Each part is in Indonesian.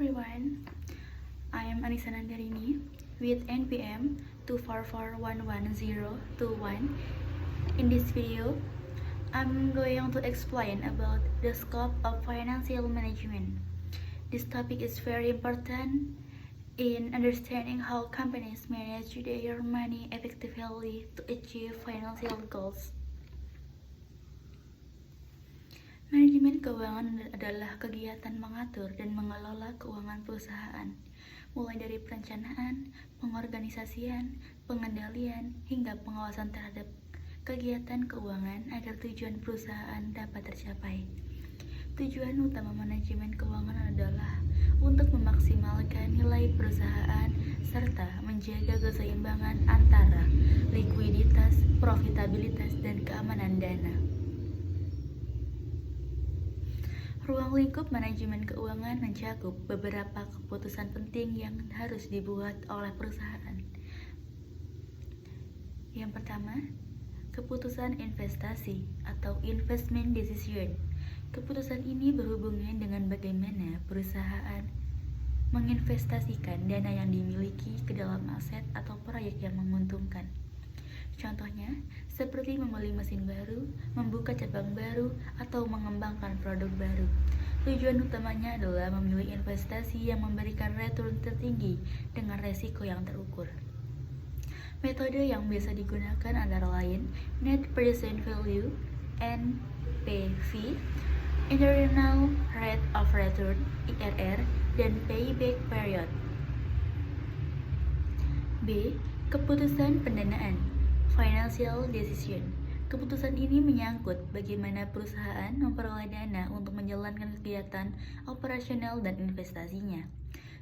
everyone, I am Anissa Nandarini with NPM 244111021. In this video, I'm going to explain about the scope of financial management. This topic is very important in understanding how companies manage their money effectively to achieve financial goals. Manajemen keuangan adalah kegiatan mengatur dan mengelola keuangan perusahaan, mulai dari perencanaan, pengorganisasian, pengendalian, hingga pengawasan terhadap kegiatan keuangan agar tujuan perusahaan dapat tercapai. Tujuan utama manajemen keuangan adalah untuk memaksimalkan nilai perusahaan serta menjaga keseimbangan antara likuiditas, profitabilitas, dan keamanan dana. Ruang lingkup manajemen keuangan mencakup beberapa keputusan penting yang harus dibuat oleh perusahaan. Yang pertama, keputusan investasi atau investment decision. Keputusan ini berhubungan dengan bagaimana perusahaan menginvestasikan dana yang dimiliki ke dalam aset atau proyek yang menguntungkan. Contohnya, seperti membeli mesin baru, membuka cabang baru, atau mengembangkan produk baru. Tujuan utamanya adalah memilih investasi yang memberikan return tertinggi dengan resiko yang terukur. Metode yang biasa digunakan antara lain Net Present Value, NPV, Internal Rate of Return, IRR, dan Payback Period. B. Keputusan pendanaan, Financial Decision. Keputusan ini menyangkut bagaimana perusahaan memperoleh dana untuk menjalankan kegiatan operasional dan investasinya.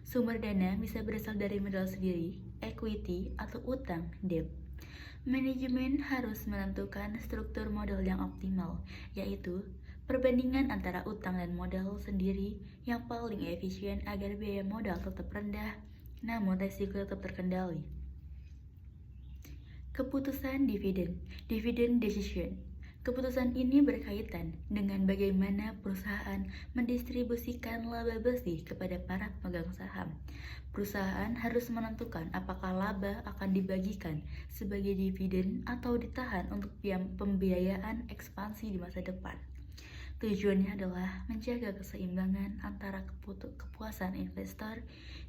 Sumber dana bisa berasal dari modal sendiri, equity, atau utang, debt. Manajemen harus menentukan struktur modal yang optimal, yaitu perbandingan antara utang dan modal sendiri yang paling efisien agar biaya modal tetap rendah, namun risiko tetap terkendali. Keputusan dividend decision. Keputusan ini berkaitan dengan bagaimana perusahaan mendistribusikan laba bersih kepada para pemegang saham. Perusahaan harus menentukan apakah laba akan dibagikan sebagai dividen atau ditahan untuk pembiayaan ekspansi di masa depan. Tujuannya adalah menjaga keseimbangan antara kepuasan investor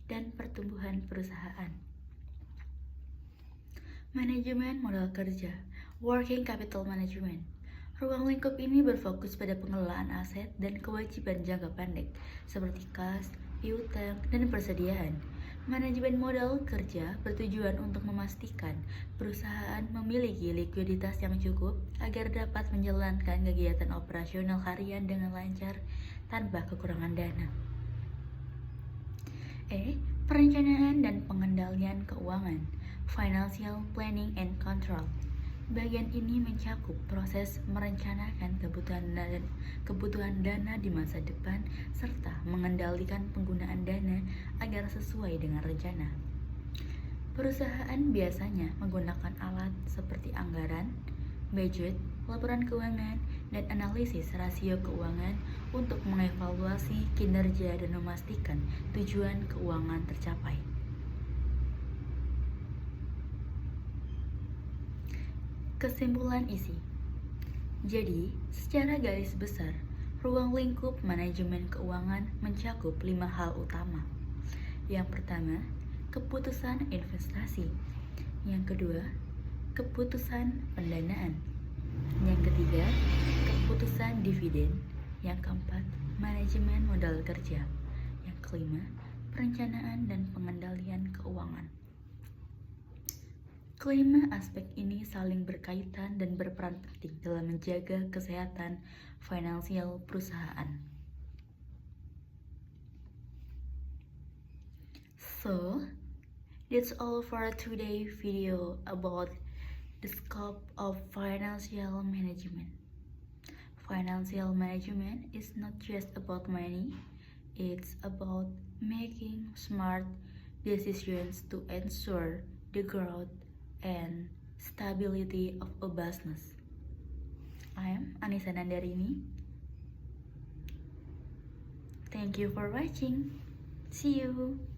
dan pertumbuhan perusahaan. Manajemen modal kerja, working capital management. Ruang lingkup ini berfokus pada pengelolaan aset dan kewajiban jangka pendek, seperti kas, piutang, dan persediaan. Manajemen modal kerja bertujuan untuk memastikan perusahaan memiliki likuiditas yang cukup agar dapat menjalankan kegiatan operasional harian dengan lancar tanpa kekurangan dana. Perencanaan dan pengendalian keuangan, Financial Planning and Control. Bagian ini mencakup proses merencanakan kebutuhan dana di masa depan serta mengendalikan penggunaan dana agar sesuai dengan rencana. Perusahaan biasanya menggunakan alat seperti anggaran, budget, laporan keuangan, dan analisis rasio keuangan untuk mengevaluasi kinerja dan memastikan tujuan keuangan tercapai. Kesimpulan isi. Jadi, secara garis besar, ruang lingkup manajemen keuangan mencakup 5 hal utama. Yang pertama, keputusan investasi. Yang kedua, keputusan pendanaan. Yang ketiga, keputusan dividen. Yang keempat, manajemen modal kerja. Yang kelima, perencanaan dan pengendalian keuangan. Kelima aspek ini saling berkaitan dan berperan penting dalam menjaga kesehatan finansial perusahaan. So, that's all for today's video about the scope of financial management. Financial management is not just about money, it's about making smart decisions to ensure the growth and stability of a business. I am Anissa Nandarini. Thank you for watching. See you.